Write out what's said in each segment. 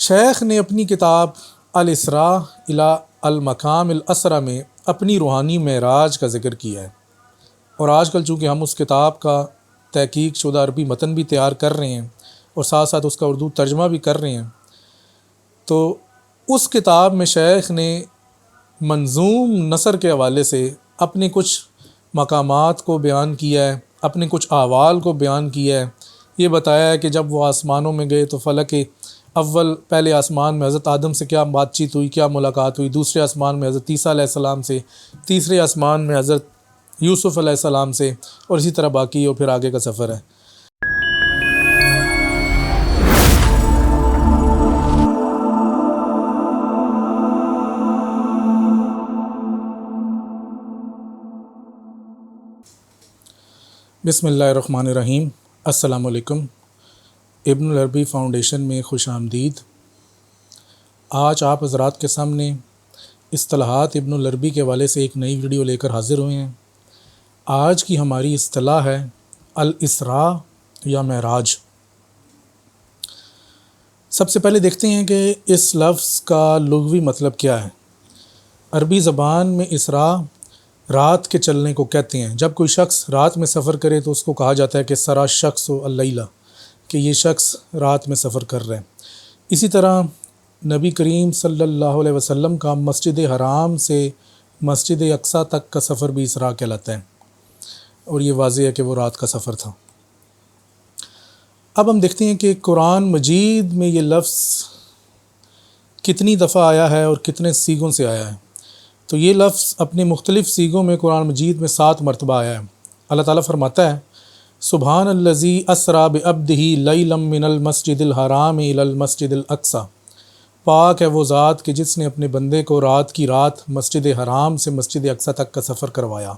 شیخ نے اپنی کتاب الاسراء الی المقام الاسرى میں اپنی روحانی معراج کا ذکر کیا ہے، اور آج کل چونکہ ہم اس کتاب کا تحقیق شدہ عربی متن بھی تیار کر رہے ہیں اور ساتھ ساتھ اس کا اردو ترجمہ بھی کر رہے ہیں، تو اس کتاب میں شیخ نے منظوم نثر کے حوالے سے اپنے کچھ مقامات کو بیان کیا ہے، اپنے کچھ احوال کو بیان کیا ہے۔ یہ بتایا ہے کہ جب وہ آسمانوں میں گئے تو فلک اول پہلے آسمان میں حضرت آدم سے کیا بات چیت ہوئی، کیا ملاقات ہوئی، دوسرے آسمان میں حضرت عیسیٰ علیہ السلام سے، تیسرے آسمان میں حضرت یوسف علیہ السلام سے، اور اسی طرح باقی اور پھر آگے کا سفر ہے۔ بسم اللہ الرحمن الرحیم۔ السلام علیکم۔ ابن العربی فاؤنڈیشن میں خوش آمدید۔ آج آپ حضرات کے سامنے اصطلاحات ابن العربی کے حوالے سے ایک نئی ویڈیو لے کر حاضر ہوئے ہیں۔ آج کی ہماری اصطلاح ہے الاسراء یا معراج۔ سب سے پہلے دیکھتے ہیں کہ اس لفظ کا لغوی مطلب کیا ہے۔ عربی زبان میں اسراء رات کے چلنے کو کہتے ہیں۔ جب کوئی شخص رات میں سفر کرے تو اس کو کہا جاتا ہے کہ سرا شخص و اللیلہ، کہ یہ شخص رات میں سفر کر رہے ہیں۔ اسی طرح نبی کریم صلی اللہ علیہ وسلم کا مسجد حرام سے مسجد اقصیٰ تک کا سفر بھی اسراء کہلاتا ہے، اور یہ واضح ہے کہ وہ رات کا سفر تھا۔ اب ہم دیکھتے ہیں کہ قرآن مجید میں یہ لفظ کتنی دفعہ آیا ہے اور کتنے سیغوں سے آیا ہے۔ تو یہ لفظ اپنے مختلف سیغوں میں قرآن مجید میں 7 مرتبہ آیا ہے۔ اللہ تعالیٰ فرماتا ہے سبحان الذی اسریٰ بعبدہ لیلا من المسجد الحرام الی المسجد الاقصیٰ، پاک ہے وہ ذات کہ جس نے اپنے بندے کو رات کی رات مسجد حرام سے مسجد اقصیٰ تک کا سفر کروایا۔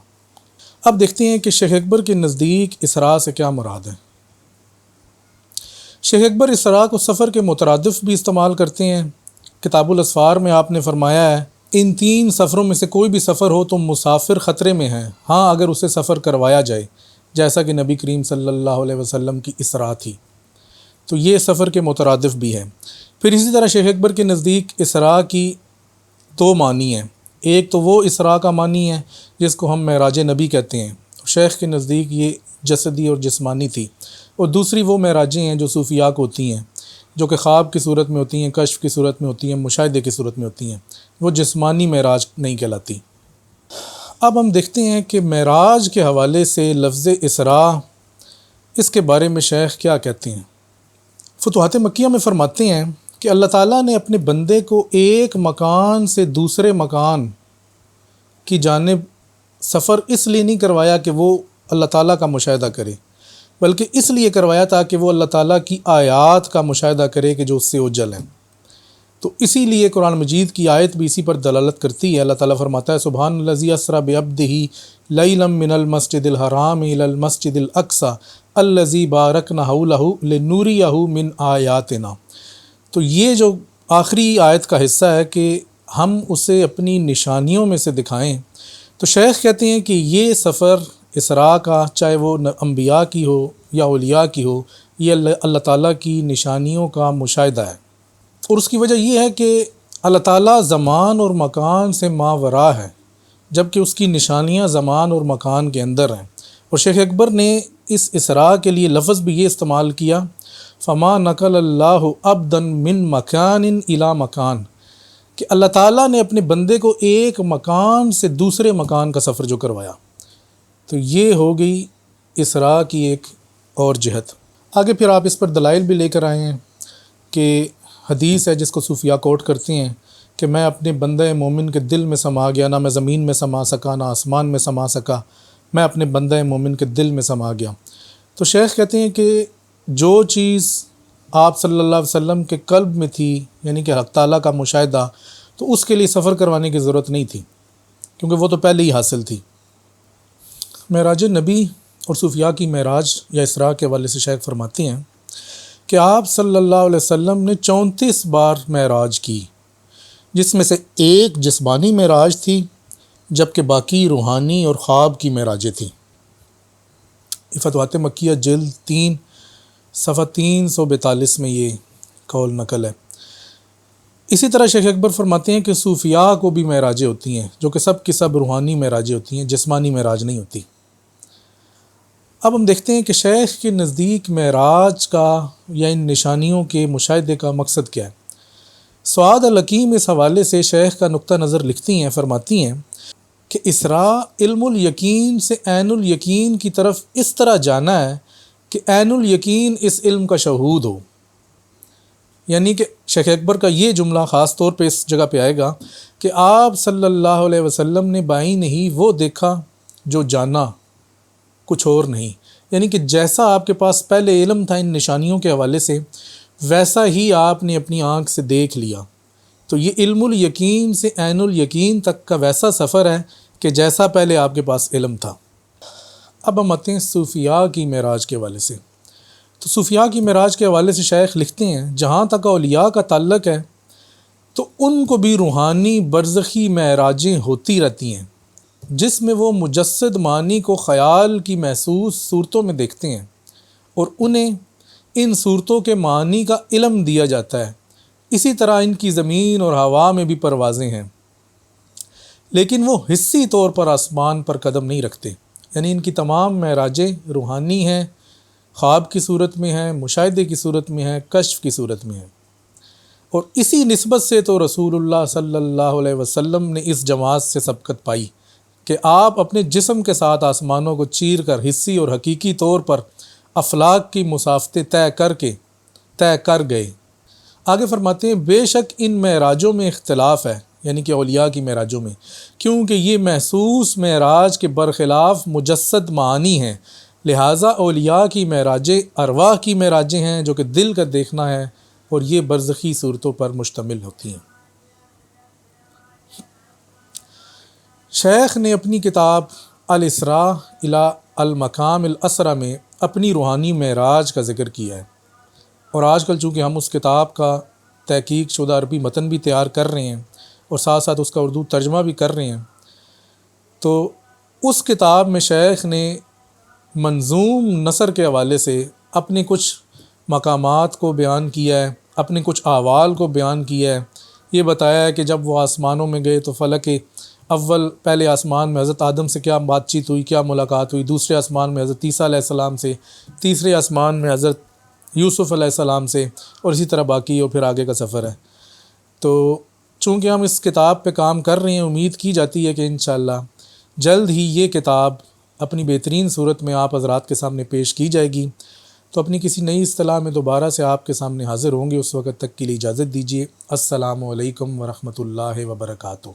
اب دیکھتے ہیں کہ شیخ اکبر کے نزدیک اسراء سے کیا مراد ہے۔ شیخ اکبر اسراء کو سفر کے مترادف بھی استعمال کرتے ہیں۔ کتاب الاسفار میں آپ نے فرمایا ہے ان 3 سفروں میں سے کوئی بھی سفر ہو تو مسافر خطرے میں ہے، ہاں اگر اسے سفر کروایا جائے، جیسا کہ نبی کریم صلی اللہ علیہ وسلم کی اسراء تھی۔ تو یہ سفر کے مترادف بھی ہے۔ پھر اسی طرح شیخ اکبر کے نزدیک اسراء کی 2 معنی ہیں۔ ایک تو وہ اسراء کا معنی ہے جس کو ہم معراج نبی کہتے ہیں، شیخ کے نزدیک یہ جسدی اور جسمانی تھی، اور دوسری وہ معراجیں ہیں جو صوفیاء کو ہوتی ہیں، جو کہ خواب کی صورت میں ہوتی ہیں، کشف کی صورت میں ہوتی ہیں، مشاہدے کی صورت میں ہوتی ہیں، وہ جسمانی معراج نہیں کہلاتی۔ اب ہم دیکھتے ہیں کہ معراج کے حوالے سے لفظ اسراء، اس کے بارے میں شیخ کیا کہتے ہیں۔ فتوحات مکیہ میں فرماتے ہیں کہ اللہ تعالیٰ نے اپنے بندے کو ایک مکان سے دوسرے مکان کی جانب سفر اس لیے نہیں کروایا کہ وہ اللہ تعالیٰ کا مشاہدہ کرے، بلکہ اس لیے کروایا تاکہ وہ اللہ تعالیٰ کی آیات کا مشاہدہ کرے کہ جو اس سے اوجل ہیں۔ تو اسی لیے قرآن مجید کی آیت بھی اسی پر دلالت کرتی ہے۔ اللہ تعالیٰ فرماتا ہے سبحان الذی اسریٰ بعبدہ لیلا من المسجد الحرام الی المسجد الاقصیٰ الذی بارکنا حولہ لنریہ من آیاتنا۔ تو یہ جو آخری آیت کا حصہ ہے کہ ہم اسے اپنی نشانیوں میں سے دکھائیں، تو شیخ کہتے ہیں کہ یہ سفر اسراء کا، چاہے وہ انبیاء کی ہو یا اولیاء کی ہو، یہ اللہ تعالیٰ کی نشانیوں کا مشاہدہ ہے، اور اس کی وجہ یہ ہے کہ اللہ تعالیٰ زمان اور مکان سے ماوراء ہے، جبکہ اس کی نشانیاں زمان اور مکان کے اندر ہیں۔ اور شیخ اکبر نے اس اسراء کے لیے لفظ بھی یہ استعمال کیا فما نقل اللہ عبدا من مکان الی مکان، کہ اللہ تعالیٰ نے اپنے بندے کو ایک مکان سے دوسرے مکان کا سفر جو کروایا۔ تو یہ ہو گئی اسراء کی ایک اور جہت۔ آگے پھر آپ اس پر دلائل بھی لے کر آئے ہیں کہ حدیث ہے جس کو صوفیاء کوٹ کرتے ہیں کہ میں اپنے بندہ مومن کے دل میں سما گیا، نہ میں زمین میں سما سکا نہ آسمان میں سما سکا، میں اپنے بندہ مومن کے دل میں سما گیا۔ تو شیخ کہتے ہیں کہ جو چیز آپ صلی اللہ علیہ وسلم کے قلب میں تھی، یعنی کہ حق تعالیٰ کا مشاہدہ، تو اس کے لیے سفر کروانے کی ضرورت نہیں تھی، کیونکہ وہ تو پہلے ہی حاصل تھی۔ معراج نبی اور صوفیاء کی معراج یا اسراء کے حوالے سے شیخ فرماتے ہیں کہ آپ صلی اللہ علیہ وسلم نے 34 بار معراج کی، جس میں سے ایک جسمانی معراج تھی، جبکہ باقی روحانی اور خواب کی معراجیں تھیں۔ فتوحات مکیہ جلد 3 صفحہ 342 میں یہ قول نقل ہے۔ اسی طرح شیخ اکبر فرماتے ہیں کہ صوفیاء کو بھی معراجیں ہوتی ہیں، جو کہ سب کی سب روحانی معراجیں ہوتی ہیں، جسمانی معراج نہیں ہوتی۔ اب ہم دیکھتے ہیں کہ شیخ کے نزدیک معراج کا یا ان نشانیوں کے مشاہدے کا مقصد کیا ہے۔ سعاد الحکیم اس حوالے سے شیخ کا نقطہ نظر لکھتی ہیں، فرماتی ہیں کہ اسراء علم الیقین سے عین الیقین کی طرف اس طرح جانا ہے کہ عین الیقین اس علم کا شہود ہو۔ یعنی کہ شیخ اکبر کا یہ جملہ خاص طور پہ اس جگہ پہ آئے گا کہ آپ صلی اللہ علیہ وسلم نے بعین ہی وہ دیکھا جو جانا، کچھ اور نہیں۔ یعنی کہ جیسا آپ کے پاس پہلے علم تھا ان نشانیوں کے حوالے سے، ویسا ہی آپ نے اپنی آنکھ سے دیکھ لیا۔ تو یہ علم الیقین سے عین الیقین تک کا ویسا سفر ہے کہ جیسا پہلے آپ کے پاس علم تھا۔ اب ہم آتے ہیں صوفیاء کی معراج کے حوالے سے۔ تو صوفیاء کی معراج کے حوالے سے شیخ لکھتے ہیں جہاں تک اولیاء کا تعلق ہے تو ان کو بھی روحانی برزخی معراجیں ہوتی رہتی ہیں، جس میں وہ مجسد معنی کو خیال کی محسوس صورتوں میں دیکھتے ہیں اور انہیں ان صورتوں کے معنی کا علم دیا جاتا ہے۔ اسی طرح ان کی زمین اور ہوا میں بھی پروازیں ہیں، لیکن وہ حصی طور پر آسمان پر قدم نہیں رکھتے۔ یعنی ان کی تمام معراجیں روحانی ہیں، خواب کی صورت میں ہیں، مشاہدے کی صورت میں ہیں، کشف کی صورت میں ہیں۔ اور اسی نسبت سے تو رسول اللہ صلی اللہ علیہ وسلم نے اس جماعت سے سبقت پائی کہ آپ اپنے جسم کے ساتھ آسمانوں کو چیر کر حصی اور حقیقی طور پر افلاک کی مسافتیں طے کر گئے۔ آگے فرماتے ہیں بے شک ان معراجوں میں اختلاف ہے، یعنی کہ اولیاء کی معراجوں میں، کیونکہ یہ محسوس معراج کے برخلاف مجسد معانی ہیں، لہٰذا اولیاء کی معراجیں ارواح کی معراجیں ہیں جو کہ دل کا دیکھنا ہے، اور یہ برزخی صورتوں پر مشتمل ہوتی ہیں۔ شیخ نے اپنی کتاب الاسراء الی المقام الاسرى میں اپنی روحانی معراج کا ذکر کیا ہے، اور آج کل چونکہ ہم اس کتاب کا تحقیق شدہ عربی متن بھی تیار کر رہے ہیں اور ساتھ ساتھ اس کا اردو ترجمہ بھی کر رہے ہیں، تو اس کتاب میں شیخ نے منظوم نثر کے حوالے سے اپنے کچھ مقامات کو بیان کیا ہے، اپنے کچھ احوال کو بیان کیا ہے۔ یہ بتایا ہے کہ جب وہ آسمانوں میں گئے تو فلک اول پہلے آسمان میں حضرت آدم سے کیا بات چیت ہوئی، کیا ملاقات ہوئی، دوسرے آسمان میں حضرت عیسیٰ علیہ السلام سے، تیسرے آسمان میں حضرت یوسف علیہ السلام سے، اور اسی طرح باقی اور پھر آگے کا سفر ہے۔ تو چونکہ ہم اس کتاب پہ کام کر رہے ہیں، امید کی جاتی ہے کہ انشاءاللہ جلد ہی یہ کتاب اپنی بہترین صورت میں آپ حضرات کے سامنے پیش کی جائے گی۔ تو اپنی کسی نئی اصطلاح میں دوبارہ سے آپ کے سامنے حاضر ہوں گے، اس وقت تک کے لیے اجازت دیجیے۔ السلام علیکم ورحمۃ اللہ وبرکاتہ۔